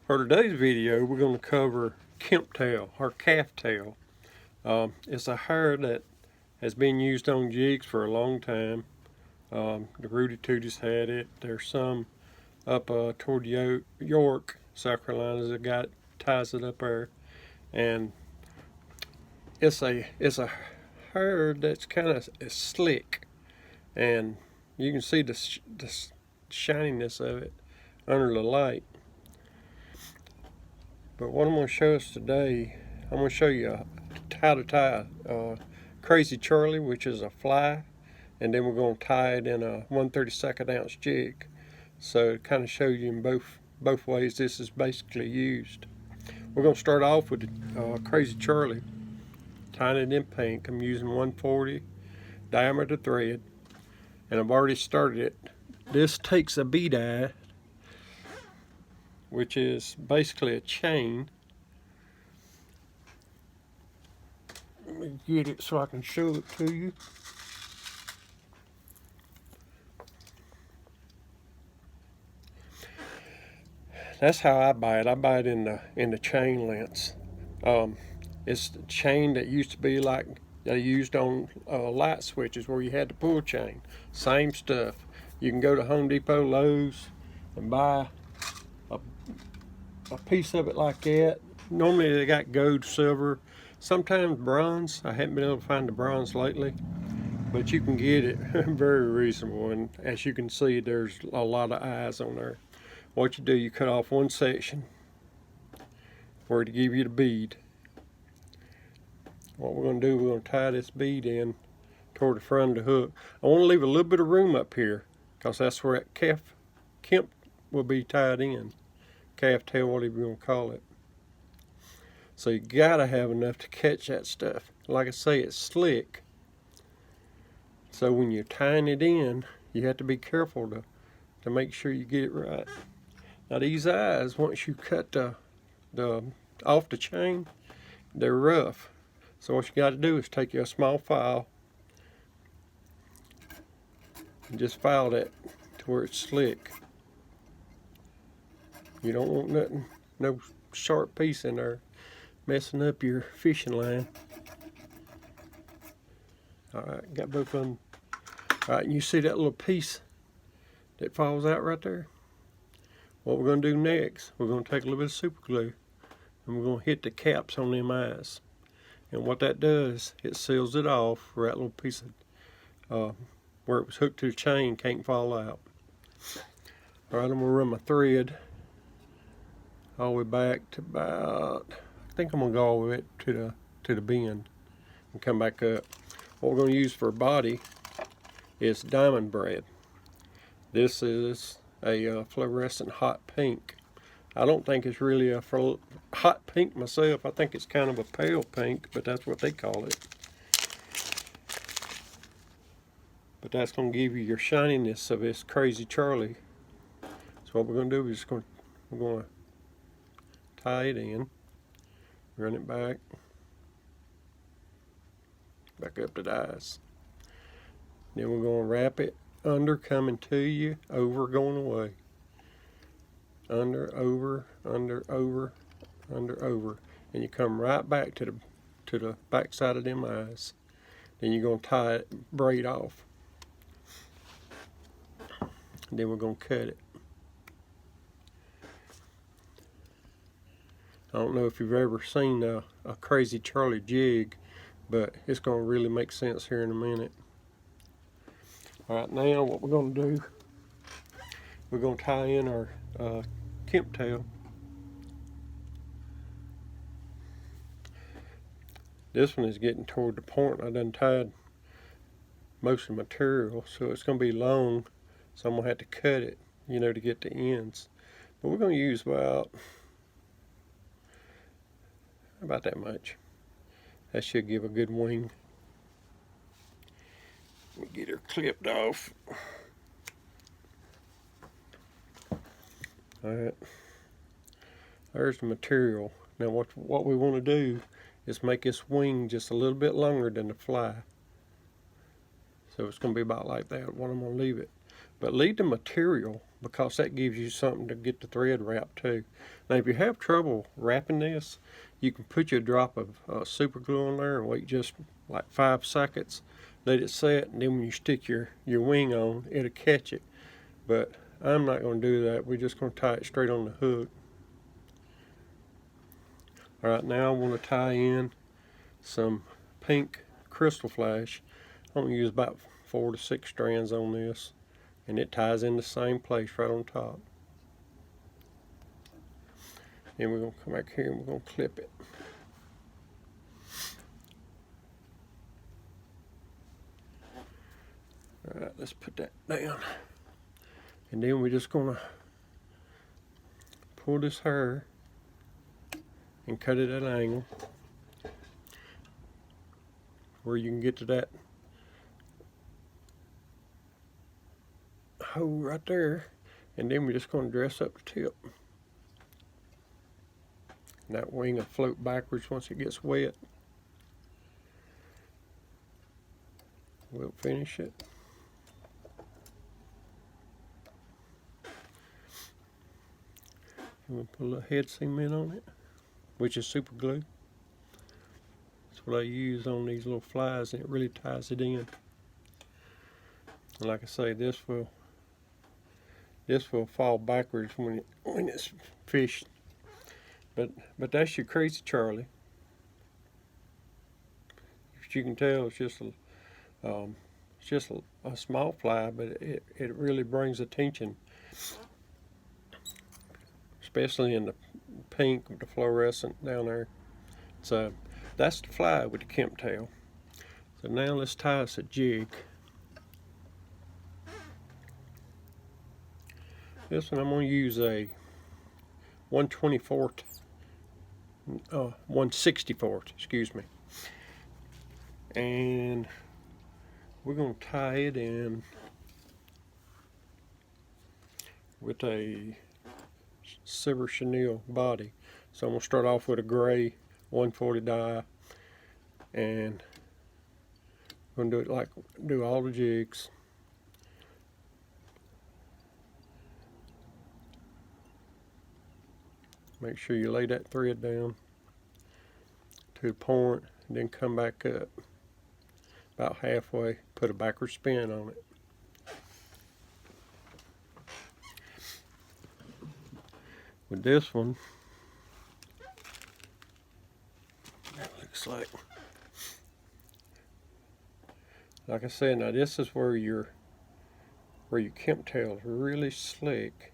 For today's video, we're going to cover kemp tail or calf tail. It's a hair that has been used on jigs for a long time. The Rudy Tooties had it. There's some up toward York, South Carolina. That got ties it up there, and it's a hair that's kind of slick, and you can see the shininess of it under the light. But what I'm going to show us today, I'm going to show you how to tie Crazy Charlie, which is a fly, and then we're going to tie it in a 1/32 ounce jig. So it kind of shows you in both ways this is basically used. We're going to start off with Crazy Charlie, tying it in pink. I'm using 140 diameter thread, and I've already started it. This takes a bead eye, which is basically a chain. Let me get it so I can show it to you. That's how I buy it. I buy it in the chain lengths. It's the chain that used to be like they used on light switches where you had the pull chain. Same stuff. You can go to Home Depot, Lowe's, and buy a piece of it like that. Normally they got gold, silver, sometimes bronze. I haven't been able to find the bronze lately, but you can get it very reasonable. And as you can see, there's a lot of eyes on there. What you do, you cut off one section where to give you the bead. What we're going to do, we're going to tie this bead in toward the front of the hook. I want to leave a little bit of room up here because that's where that kemp will be tied in. Calf tail, whatever you want to call it. So you gotta have enough to catch that stuff. Like I say, it's slick. So when you're tying it in, you have to be careful to make sure you get it right. Now these eyes, once you cut the off the chain, they're rough. So what you got to do is take a small file and just file that to where it's slick. You don't want nothing, no sharp piece in there messing up your fishing line. Alright, got both of them. Alright, and you see that little piece that falls out right there? What we're going to do next, we're going to take a little bit of super glue and we're going to hit the caps on them eyes. And what that does, it seals it off where that little piece of, where it was hooked to the chain can't fall out. Alright, I'm going to run my thread all the way back to about, I think I'm going to go all the way to the bend and come back up. What we're going to use for a body is diamond braid. This is a fluorescent hot pink. I don't think it's really a hot pink myself. I think it's kind of a pale pink, but that's what they call it. But that's going to give you your shininess of this Crazy Charlie. So what we're going to do is we're going to tie it in, run it back up to the eyes. Then we're going to wrap it under, coming to you, over, going away. Under, over, under, over, under, over. And you come right back to the back side of them eyes. Then you're going to tie it, braid off. And then we're going to cut it. I don't know if you've ever seen a Crazy Charlie jig, but it's going to really make sense here in a minute. Alright, now what we're going to do, we're going to tie in our kemp tail. This one is getting toward the point. I done tied most of the material, so it's going to be long, so I'm going to have to cut it, you know, to get the ends. But we're going to use about that much. That should give a good wing. Let me get her clipped off. Alright, there's the material. Now what we want to do is make this wing just a little bit longer than the fly. So it's going to be about like that, what I'm going to leave it. But leave the material because that gives you something to get the thread wrapped too. Now if you have trouble wrapping this, you can put your drop of super glue on there and wait just like 5 seconds, let it set, and then when you stick your wing on, it'll catch it. But I'm not going to do that. We're just going to tie it straight on the hook. Alright, now I want to tie in some pink crystal flash. I'm going to use about 4 to 6 strands on this, and it ties in the same place right on top. Then we're going to come back here and we're going to clip it. Alright, let's put that down. And then we're just going to pull this hair and cut it at an angle where you can get to that hole right there. And then we're just going to dress up the tip. And that wing will float backwards once it gets wet. We'll finish it. We'll put a little head cement on it, which is super glue. That's what I use on these little flies, and it really ties it in. And like I say, this will fall backwards when it's fished. But that's your Crazy Charlie. As you can tell, it's just a small fly, but it really brings attention, especially in the pink with the fluorescent down there. So that's the fly with the Kemp tail. So now let's tie us a jig. This one I'm going to use a 1/24th, 1/64th, excuse me. And we're going to tie it in with a silver chenille body. So I'm going to start off with a gray 140 die, and I'm going to do all the jigs. Make sure you lay that thread down to the point, and then come back up about halfway, put a backward spin on it. With this one, it looks like I said, now this is where your Kemp tail is really slick.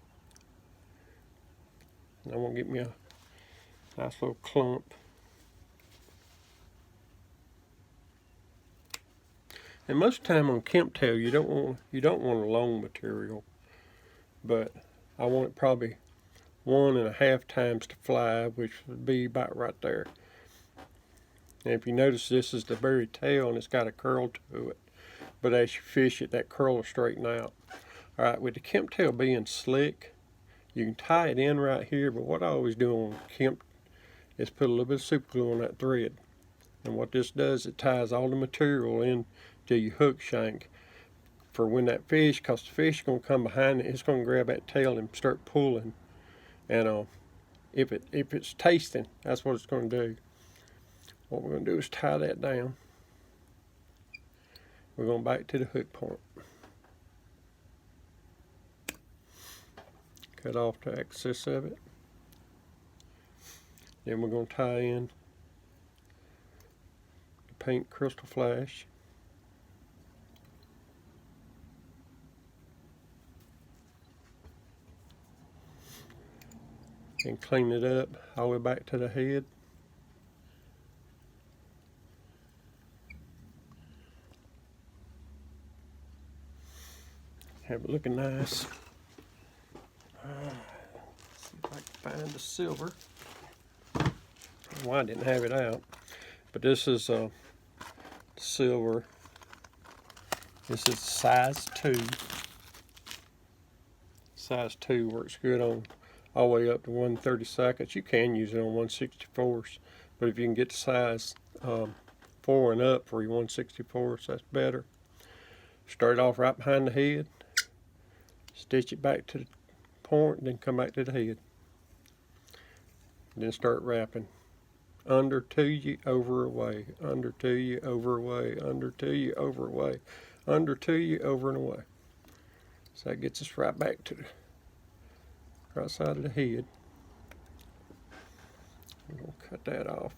And I want to get me a nice little clump. And most of the time on Kemp tail, you don't want a long material, but I want it probably 1.5 times the fly, which would be about right there. And if you notice, this is the very tail, and it's got a curl to it. But as you fish it, that curl will straighten out. All right, with the Kemp tail being slick, you can tie it in right here. But what I always do on Kemp is put a little bit of super glue on that thread. And what this does, it ties all the material in to your hook shank for when that fish, because the fish is going to come behind it, it's going to grab that tail and start pulling. And if it's tasting, that's what it's going to do. What we're going to do is tie that down. We're going back to the hook point. Cut off the excess of it. Then we're going to tie in the pink crystal flash. And clean it up all the way back to the head. Have it looking nice. See if I can find the silver. Well, I didn't have it out, but this is silver. This is size 2. Size 2 works good on all the way up to 1/32. You can use it on 1/64, but if you can get the size 4 and up for your 1/64, that's better. Start off right behind the head, stitch it back to point, then come back to the head. Then start wrapping. Under to you, over away, under to you, over away, under to you, over away, under to you, over and away. So that gets us right back to the right side of the head. I'm going to cut that off.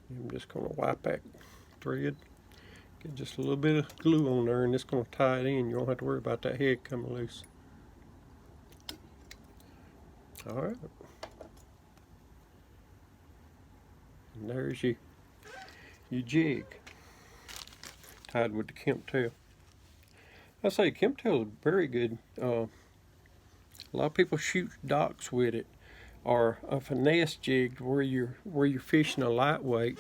I'm just going to wipe that thread. Get just a little bit of glue on there, and it's going to tie it in. You won't have to worry about that head coming loose. Alright. And there's your jig. Tied with the Kemp tail. I say Kemp tail is very good. A lot of people shoot docks with it, or a finesse jig where you're fishing a lightweight,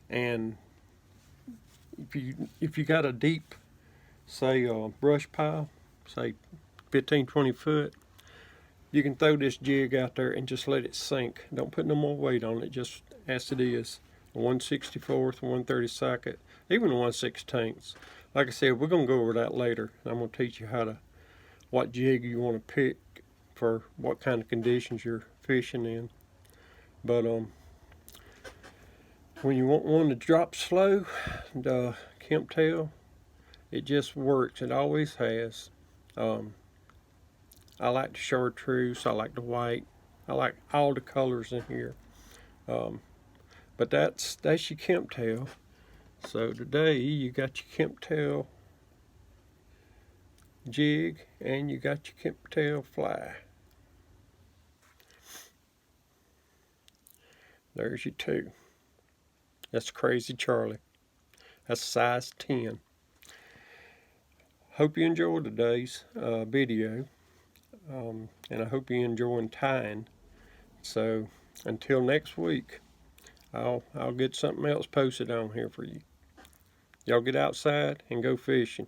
and if you got a deep, say brush pile, say 15-20 foot, you can throw this jig out there and just let it sink. Don't put no more weight on it, just as it is. 1/64, 1/32, even 1/16. Like I said, we're gonna go over that later. I'm gonna teach you what jig you want to pick for what kind of conditions you're fishing in. But when you want one to drop slow, the Kemp tail, it just works. It always has. I like the chartreuse, I like the white, I like all the colors in here. But that's your Kemp tail. So today you got your Kemp tail jig and you got your Kemp tail fly. There's your two. That's Crazy Charlie. That's size 10. Hope you enjoyed today's video. And I hope you're enjoying tying. So until next week, I'll get something else posted on here for you. Y'all get outside and go fishing.